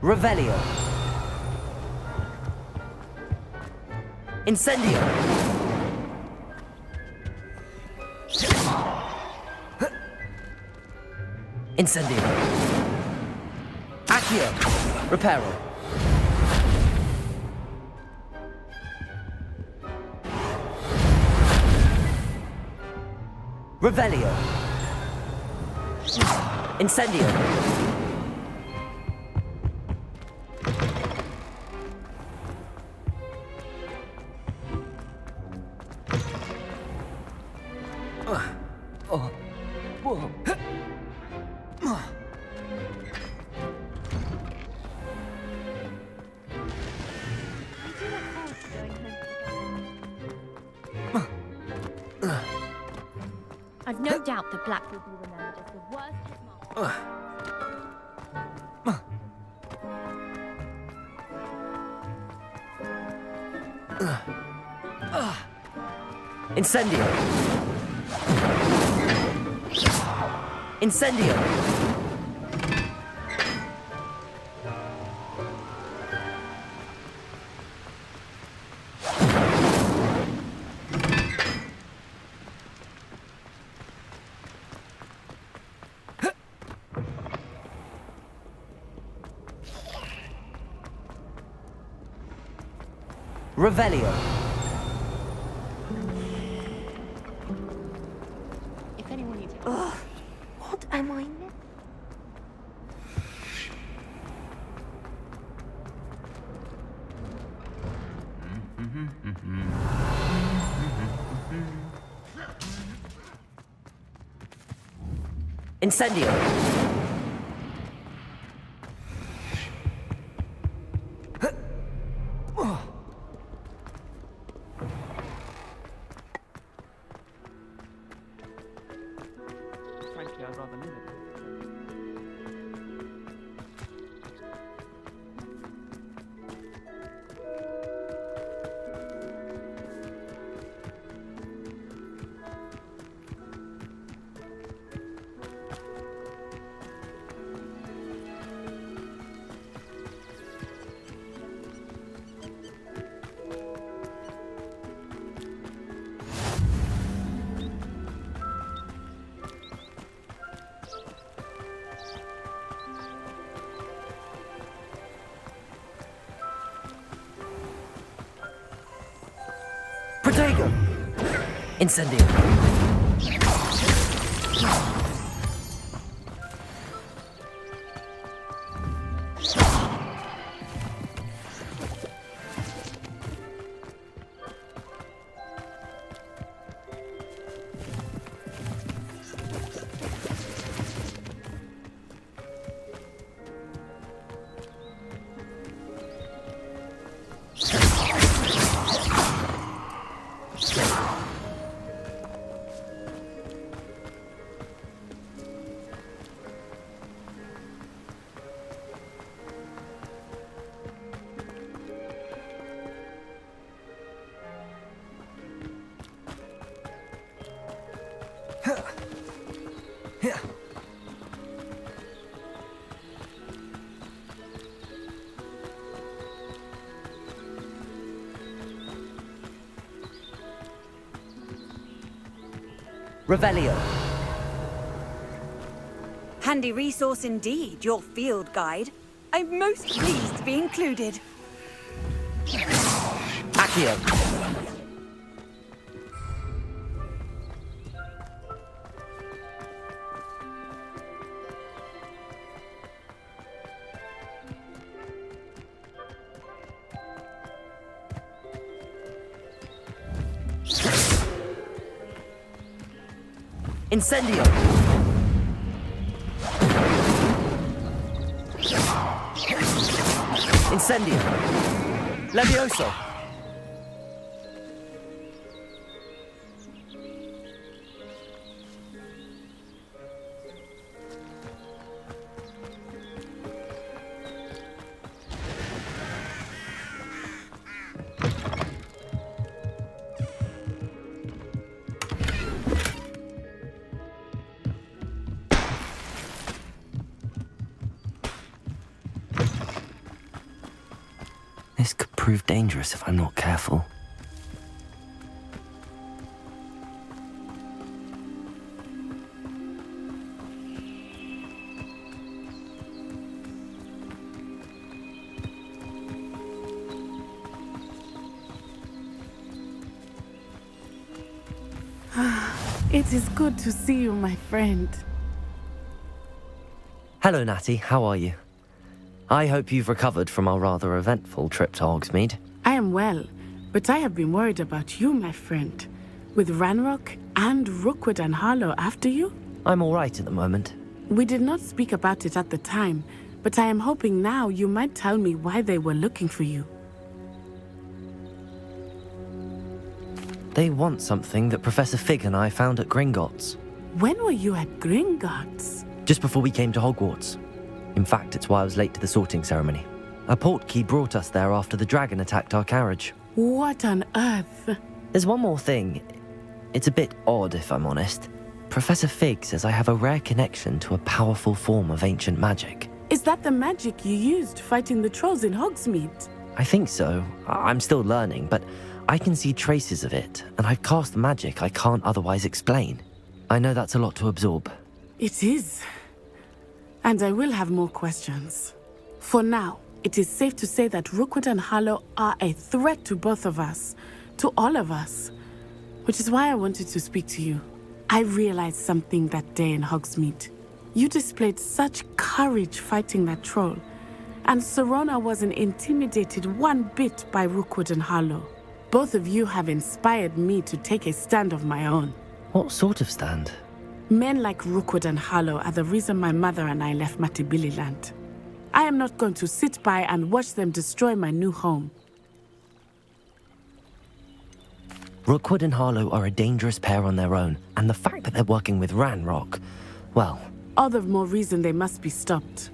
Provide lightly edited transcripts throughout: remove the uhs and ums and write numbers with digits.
Revelio. Incendio. Incendio. Accio. Reparo. Revelio. Incendio. I've no doubt the Black will be remembered as the worst headmaster. Incendio. Incendio. Revelio. If anyone needs help. What am I? Incendio. Frankly, I'd rather live it. Protego. Incendio. Revelio. Handy resource indeed, your field guide. I'm most pleased to be included. Accio. Incendio. Incendio. Levioso. prove dangerous if I'm not careful. It is good to see you, my friend. Hello, Natty. How are you? I hope you've recovered from our rather eventful trip to Hogsmeade. I am well, but I have been worried about you, my friend. With Ranrock and Rookwood and Harlow after you? I'm all right at the moment. We did not speak about it at the time, but I am hoping now you might tell me why they were looking for you. They want something that Professor Fig and I found at Gringotts. When were you at Gringotts? Just before we came to Hogwarts. In fact, it's why I was late to the sorting ceremony. A portkey brought us there after the dragon attacked our carriage. What on earth? There's one more thing. It's a bit odd, if I'm honest. Professor Fig says I have a rare connection to a powerful form of ancient magic. Is that the magic you used fighting the trolls in Hogsmeade? I think so. I'm still learning, but I can see traces of it, and I've cast magic I can't otherwise explain. I know that's a lot to absorb. It is. And I will have more questions. For now, it is safe to say that Rookwood and Harlow are a threat to both of us, to all of us. Which is why I wanted to speak to you. I realized something that day in Hogsmeade. You displayed such courage fighting that troll, and Serona wasn't intimidated one bit by Rookwood and Harlow. Both of you have inspired me to take a stand of my own. What sort of stand? Men like Rookwood and Harlow are the reason my mother and I left Matibili-land. I am not going to sit by and watch them destroy my new home. Rookwood and Harlow are a dangerous pair on their own, and the fact that they're working with Ranrock, well... All the more reason they must be stopped.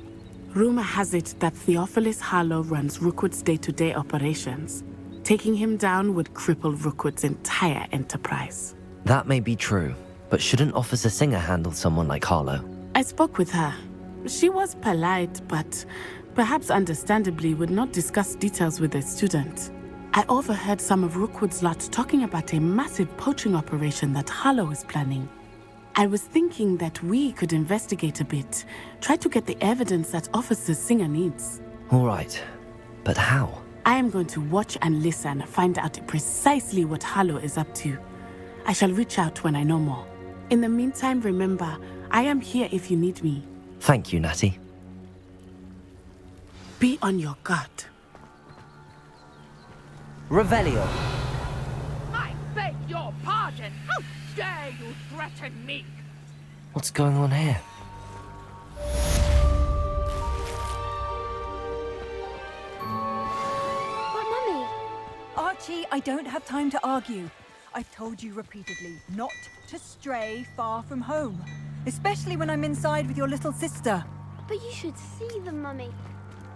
Rumor has it that Theophilus Harlow runs Rookwood's day-to-day operations. Taking him down would cripple Rookwood's entire enterprise. That may be true, but shouldn't Officer Singer handle someone like Harlow? I spoke with her. She was polite, but perhaps understandably would not discuss details with a student. I overheard some of Rookwood's lot talking about a massive poaching operation that Harlow is planning. I was thinking that we could investigate a bit, try to get the evidence that Officer Singer needs. All right, but how? I am going to watch and listen, find out precisely what Harlow is up to. I shall reach out when I know more. In the meantime, remember, I am here if you need me. Thank you, Natty. Be on your guard. Revelio. I beg your pardon! How dare you threaten me? What's going on here? But Mummy, Archie, I don't have time to argue. I've told you repeatedly not to stray far from home, especially when I'm inside with your little sister. but you should see them, Mummy.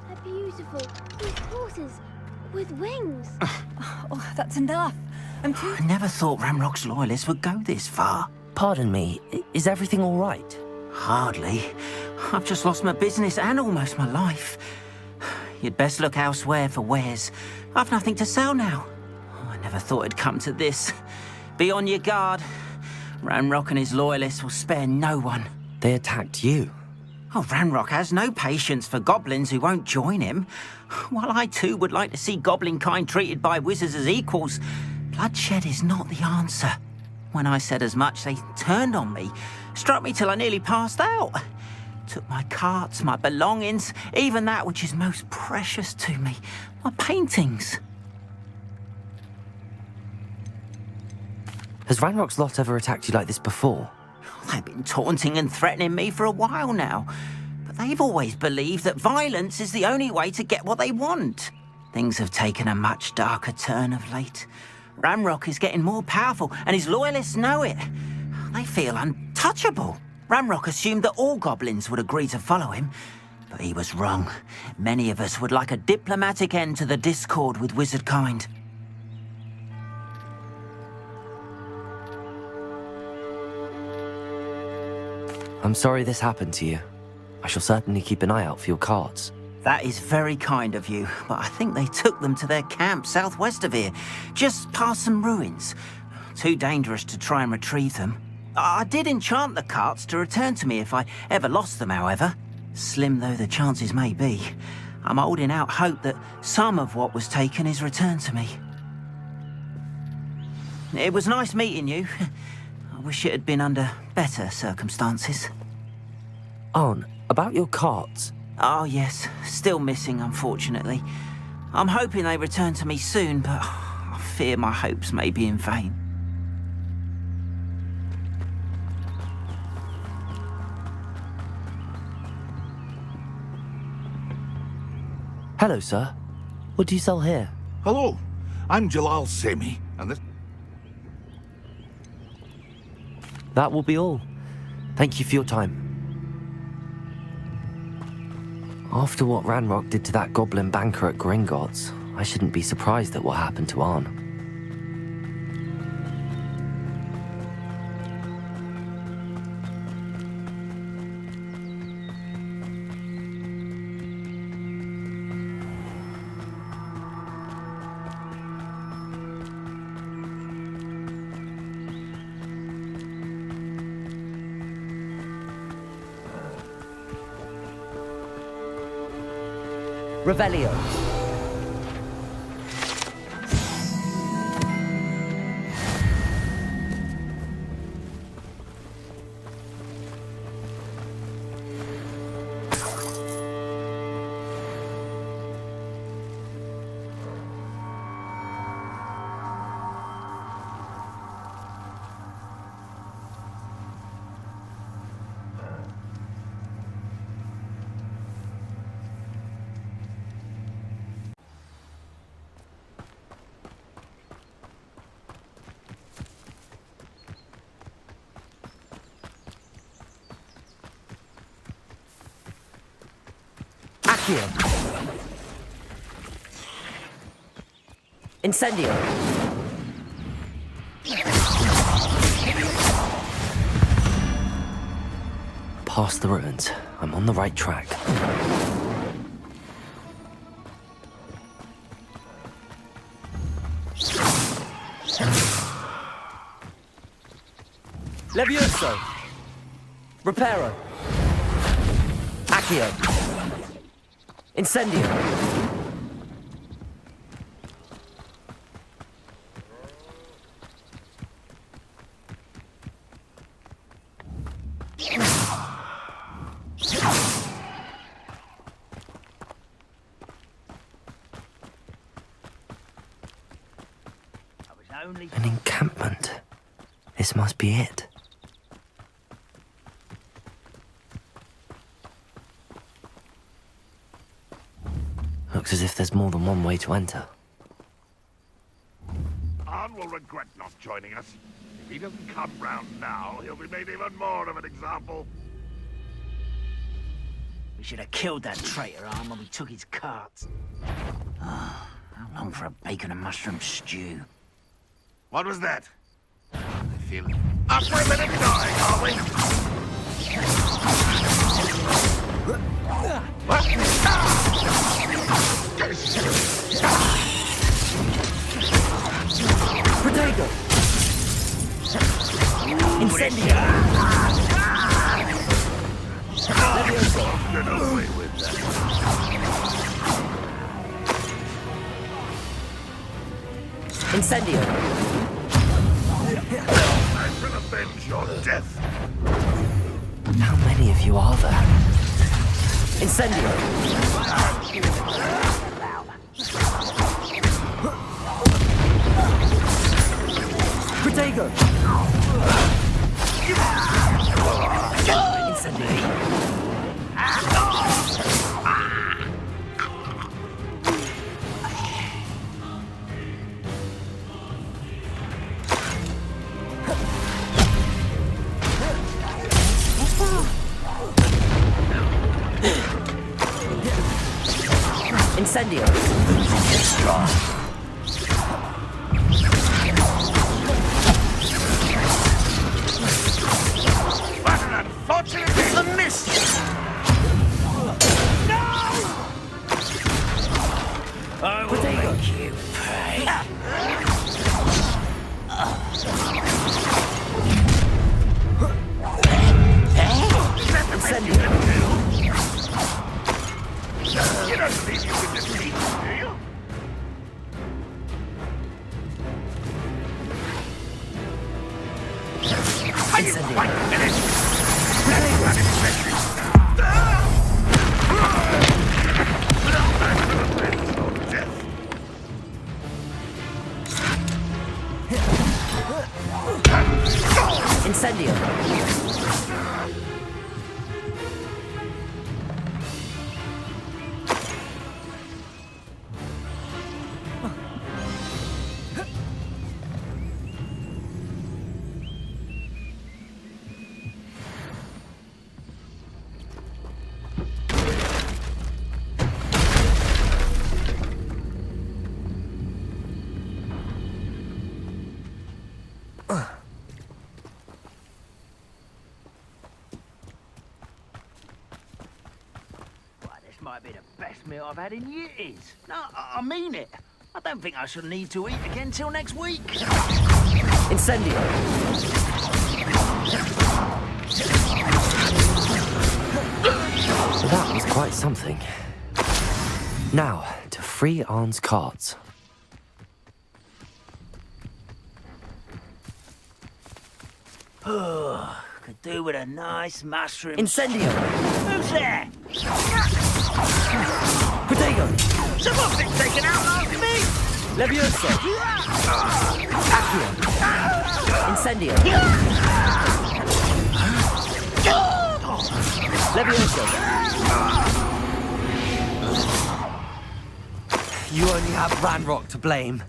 They're beautiful. These horses with wings. Oh, that's enough. I'm too... I never thought Ramrock's loyalists would go this far. Pardon me, is everything all right? Hardly. I've just lost my business and almost my life. You'd best look elsewhere for wares. I've nothing to sell now. I never thought it'd come to this. Be on your guard. Ranrock and his loyalists will spare no one. They attacked you. Oh, Ranrock has no patience for goblins who won't join him. While I too would like to see goblin kind treated by wizards as equals, bloodshed is not the answer. When I said as much, they turned on me, struck me till I nearly passed out. Took my carts, my belongings, even that which is most precious to me, my paintings. Has Ranrock's lot ever attacked you like this before? They've been taunting and threatening me for a while now, but they've always believed that violence is the only way to get what they want. Things have taken a much darker turn of late. Ranrock is getting more powerful, and his loyalists know it. They feel untouchable. Ranrock assumed that all goblins would agree to follow him, but he was wrong. Many of us would like a diplomatic end to the discord with wizard kind. I'm sorry this happened to you. I shall certainly keep an eye out for your carts. That is very kind of you, but I think they took them to their camp southwest of here, just past some ruins. Too dangerous to try and retrieve them. I did enchant the carts to return to me if I ever lost them, however. Slim though the chances may be, I'm holding out hope that some of what was taken is returned to me. It was nice meeting you. I wish it had been under better circumstances. Arn, about your carts. Oh yes, still missing, unfortunately. I'm hoping they return to me soon, but I fear my hopes may be in vain. Hello, sir. What do you sell here? Hello, I'm Jalal Semi, and this... That will be all. Thank you for your time. After what Ranrock did to that goblin banker at Gringotts, I shouldn't be surprised at what happened to Arn. Revelio. Accio. Incendio. Past the ruins. I'm on the right track. Levioso. Reparo. Accio. Incendio. An encampment. This must be it. Looks as if there's more than one way to enter. Arn will regret not joining us. If he doesn't come round now, he'll be made even more of an example. We should have killed that traitor, Arn, when we took his carts. How long for a bacon and mushroom stew? What was that? I feel it. Up for a minute dying, are we? What? Protego! Incendio! Get away with that. Incendio! I shall avenge your death. How many of you are there? Incendio! Protego! Incendio! Incendio! What an unfortunate miss! Incendio. Incendio. This might be the best meal I've had in years. No, I mean it. I don't think I shall need to eat again till next week. Incendio. That was quite something. Now, to free Arne's cards. Could do with a nice mushroom. Incendio. Who's there? Protego. Someone's been taken out after me! Levioso. Accio. Incendio. Levioso. You only have Ranrock to blame.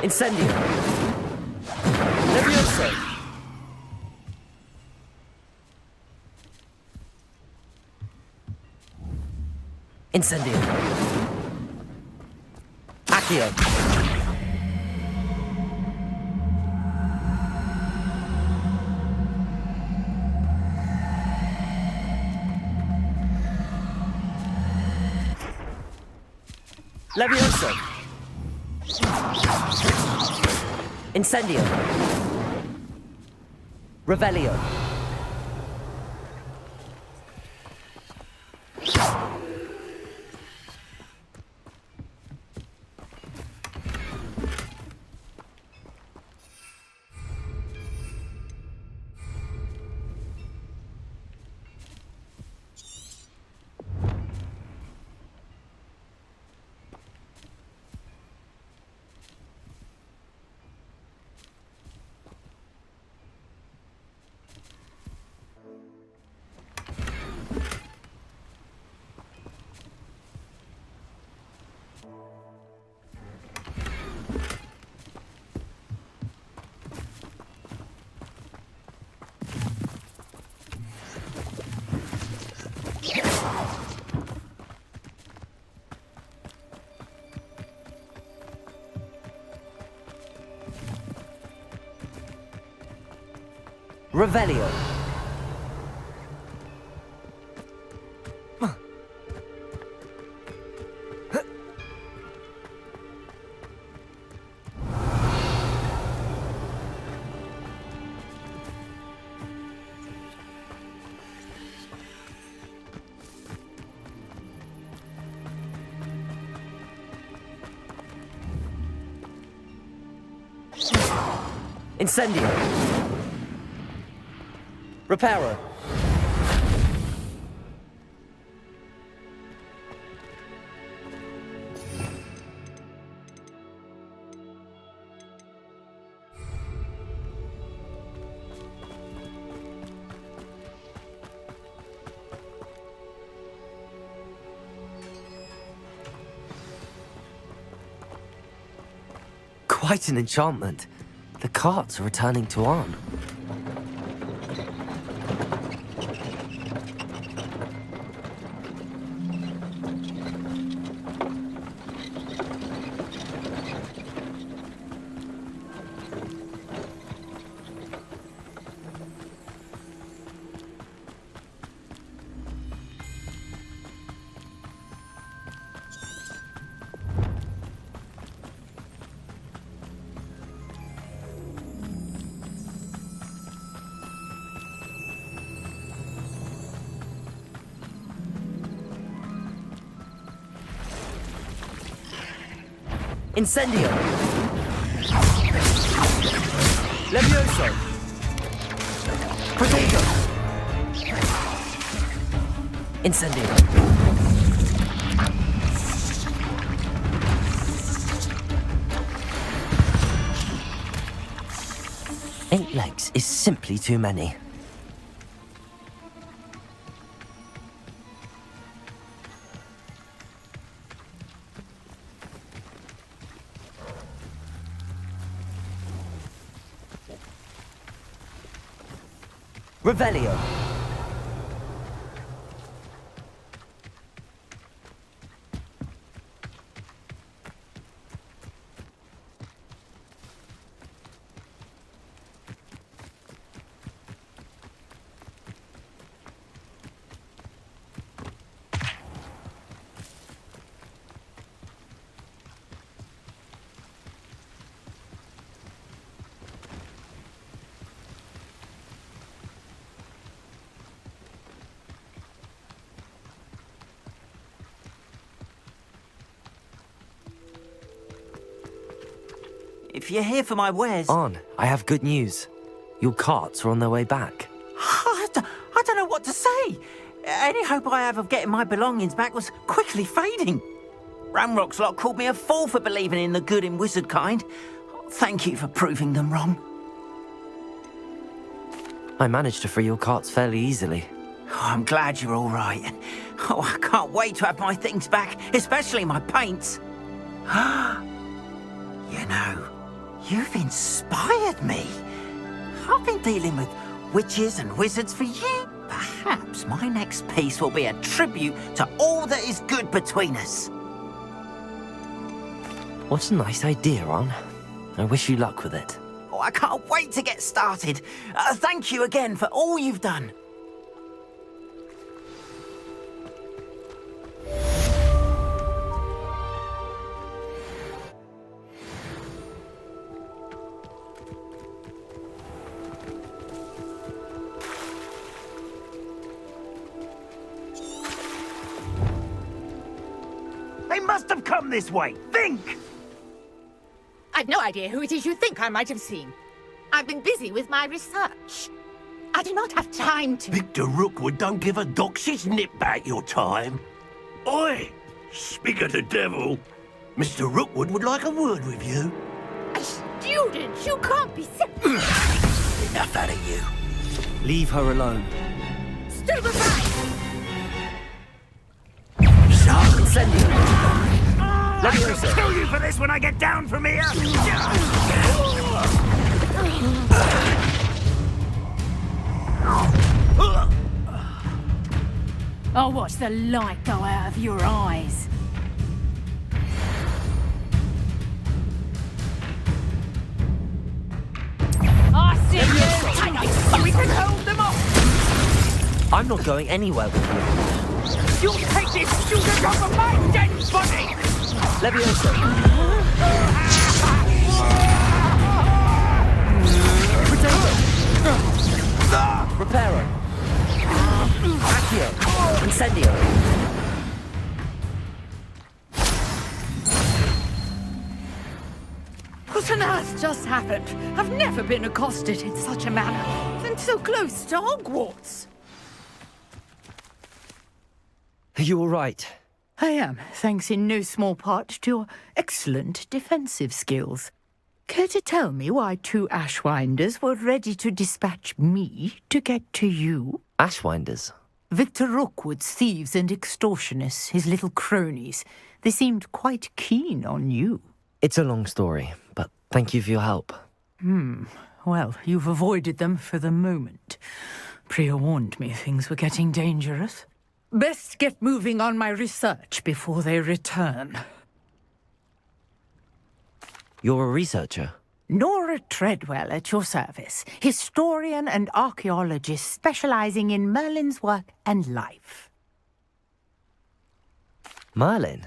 Incendio. Levioso. Incendio. Accio. Levioso. Incendio. Revelio. Revelio. Incendio. Reparo. Quite an enchantment. The carts are returning to Arne. Incendio! Levioso! Protego! Incendio! Eight legs is simply too many. Revelio. If you're here for my wares... On, I have good news. Your carts are on their way back. I don't know what to say. Any hope I have of getting my belongings back was quickly fading. Ramrock's lot called me a fool for believing in the good in wizard kind. Thank you for proving them wrong. I managed to free your carts fairly easily. Oh, I'm glad you're all right. Oh, I can't wait to have my things back, especially my paints. You know, you've inspired me. I've been dealing with witches and wizards for years. Perhaps my next piece will be a tribute to all that is good between us. What a nice idea, Ron. I wish you luck with it. Oh, I can't wait to get started. Thank you again for all you've done. They must have come this way. Think! I've no idea who it is you think I might have seen. I've been busy with my research. I do not have time to... Victor Rookwood don't give a doxy's nip back your time. Oi! Speak of the devil. Mr. Rookwood would like a word with you. A student? You can't be serious. Enough out of you. Leave her alone. Stupefy! Incendio! I shall kill you for this when I get down from here! I'll watch the light go out of your eyes. I see you! We can hold them off! I'm not going anywhere with you. You'll take this student off of my dead body! Levioso! Protego! Reparo! Accio! Incendio! What on earth just happened? I've never been accosted in such a manner, and so close to Hogwarts. Are you all right? I am, thanks in no small part to your excellent defensive skills. Care to tell me why two Ashwinders were ready to dispatch me to get to you? Ashwinders? Victor Rookwood's thieves and extortionists, his little cronies. They seemed quite keen on you. It's a long story, but thank you for your help. Well, you've avoided them for the moment. Priya warned me things were getting dangerous. Best get moving on my research before they return. You're a researcher? Nora Treadwell at your service, historian and archaeologist specializing in Merlin's work and life. Merlin?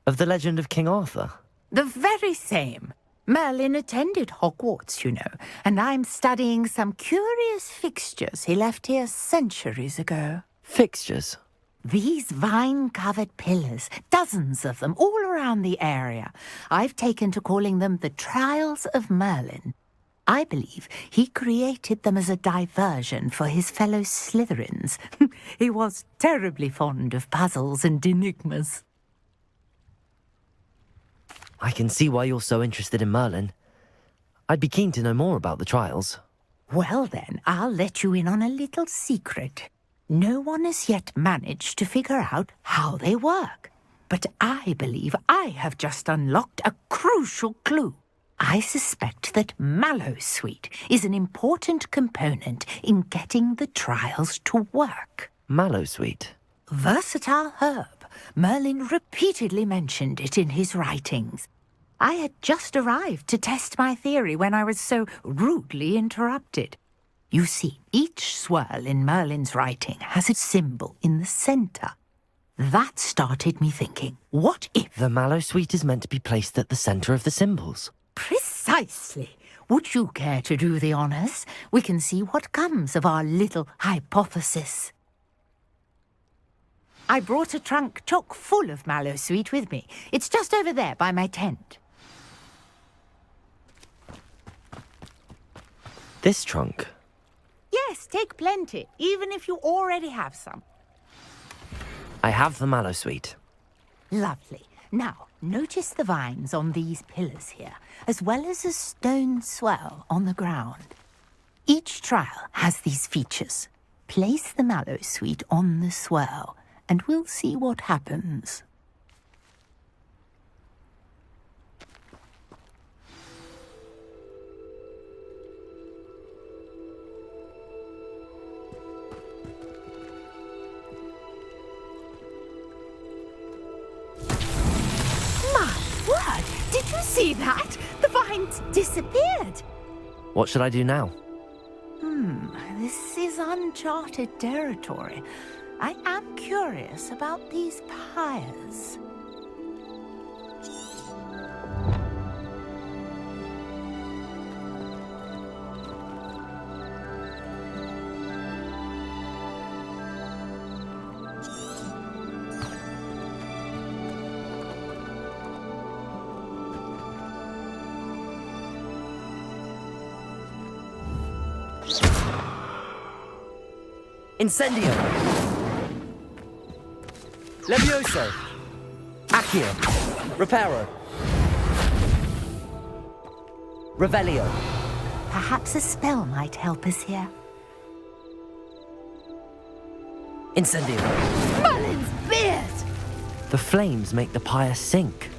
Of the legend of King Arthur? The very same. Merlin attended Hogwarts, you know, and I'm studying some curious fixtures he left here centuries ago. Fixtures? These vine-covered pillars, dozens of them all around the area, I've taken to calling them the Trials of Merlin. I believe he created them as a diversion for his fellow Slytherins. He was terribly fond of puzzles and enigmas. I can see why you're so interested in Merlin. I'd be keen to know more about the trials. Well then, I'll let you in on a little secret. No one has yet managed to figure out how they work. But I believe I have just unlocked a crucial clue. I suspect that Mallowsweet is an important component in getting the trials to work. Mallowsweet? Versatile herb. Merlin repeatedly mentioned it in his writings. I had just arrived to test my theory when I was so rudely interrupted. You see, each swirl in Merlin's writing has a symbol in the centre. That started me thinking, what if... The Mallowsweet is meant to be placed at the centre of the symbols. Precisely. Would you care to do the honours? We can see what comes of our little hypothesis. I brought a trunk chock full of Mallowsweet with me. It's just over there by my tent. This trunk? Yes, take plenty, even if you already have some. I have the Mallowsweet. Lovely. Now, notice the vines on these pillars here, as well as a stone swell on the ground. Each trial has these features. Place the Mallowsweet on the swell, and we'll see what happens. Did you see that? The vines disappeared. What should I do now? This is uncharted territory. I am curious about these pyres. Incendio! Levioso! Accio! Reparo! Revelio! Perhaps a spell might help us here. Incendio! Merlin's beard! The flames make the pyre sink.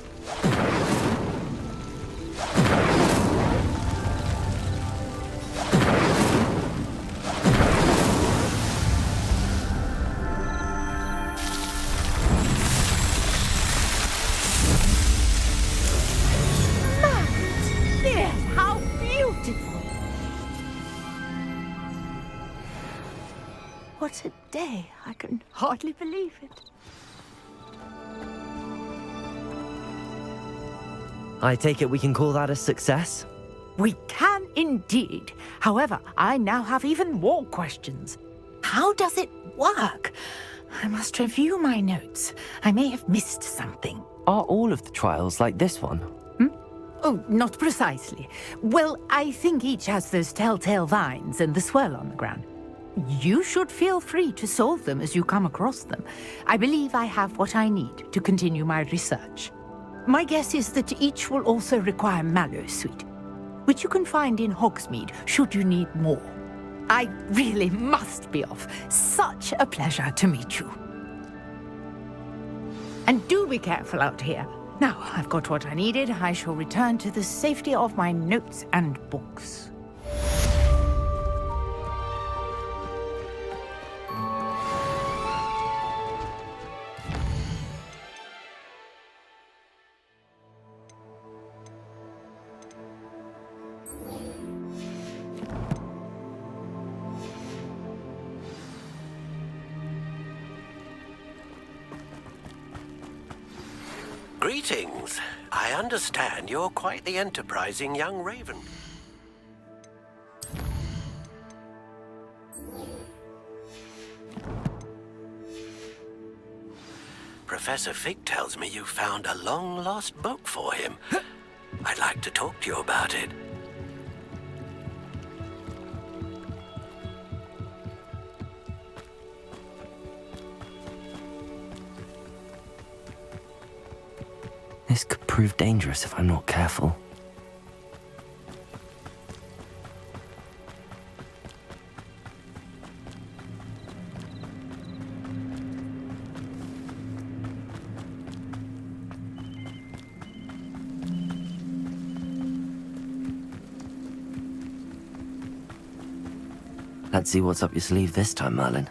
What a day. I can hardly believe it. I take it we can call that a success? We can indeed. However, I now have even more questions. How does it work? I must review my notes. I may have missed something. Are all of the trials like this one? Oh, not precisely. Well, I think each has those telltale vines and the swirl on the ground. You should feel free to solve them as you come across them. I believe I have what I need to continue my research. My guess is that each will also require Mallowsweet, which you can find in Hogsmeade should you need more. I really must be off. Such a pleasure to meet you. And do be careful out here. Now I've got what I needed, I shall return to the safety of my notes and books. Greetings. I understand you're quite the enterprising young raven. Professor Fig tells me you found a long-lost book for him. I'd like to talk to you about it. This could prove dangerous if I'm not careful. Let's see what's up your sleeve this time, Merlin.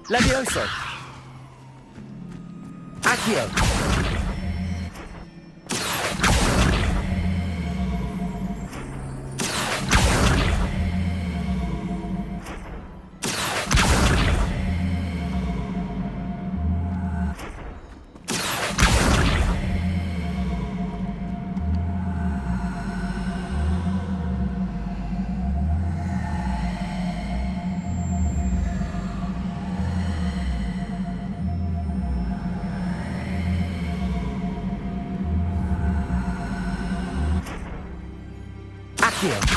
Levioso! Accio! Accio!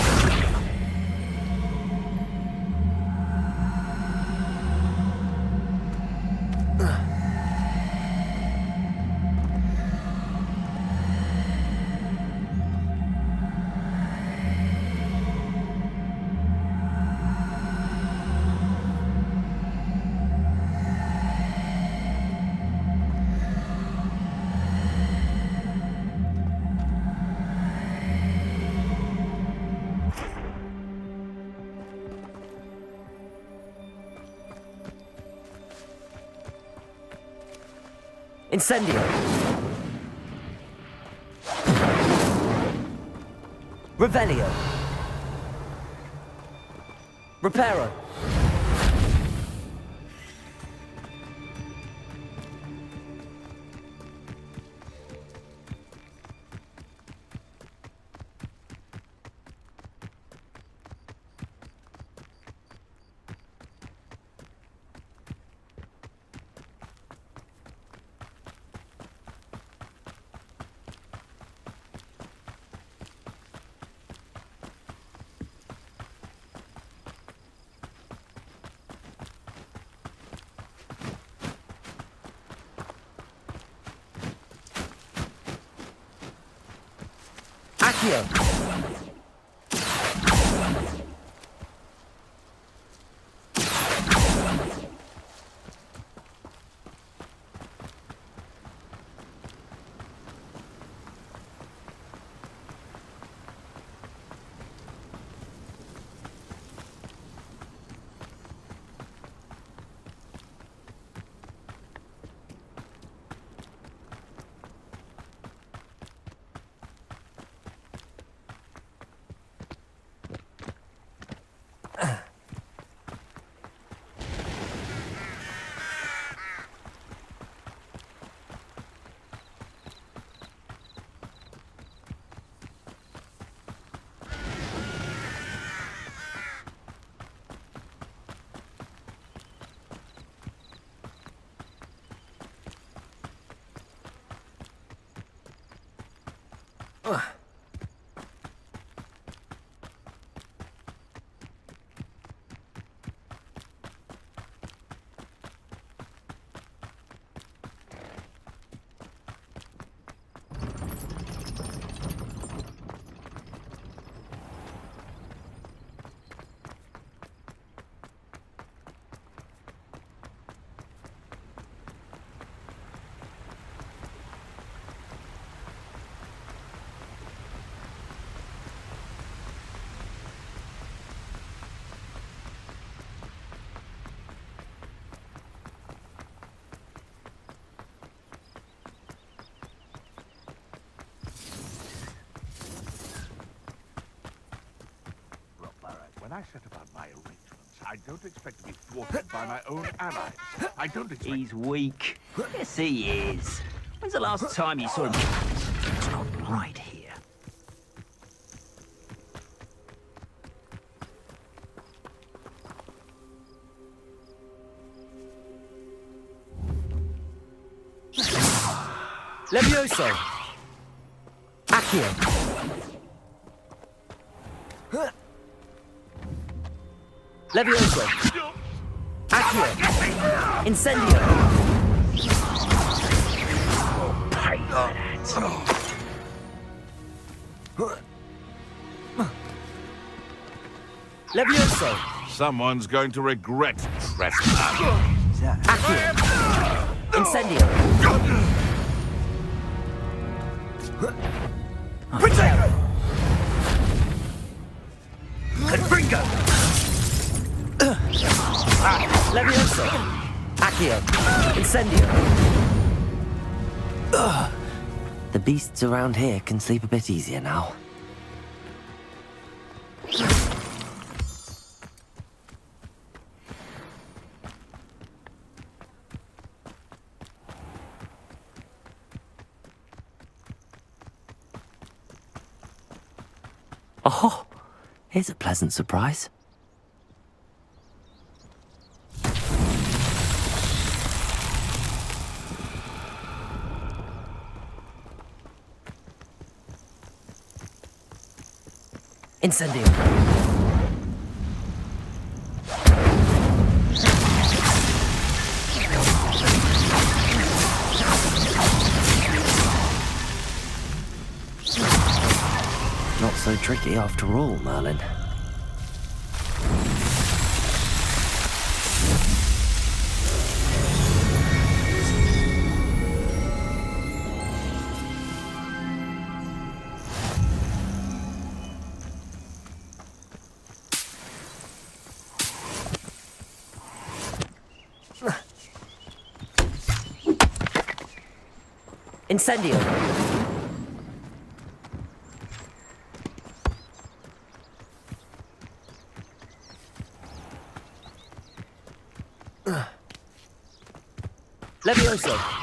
Incendio! Revelio! Reparo! Accio! I set about my arrangements, I don't expect to be thwarted by my own allies. I don't expect... He's weak. Yes, he is. When's the last time you saw him? It's not right here. Levioso! Accio! Levioso! Accio! Incendio! Levioso! Someone's going to regret trespassing. Accio! Incendio! Protect! Confringo! Levioso! Accio! Incendio! The beasts around here can sleep a bit easier now. Oh, here's a pleasant surprise. Incendio. Not so tricky after all, Merlin. Incendio! Levioso!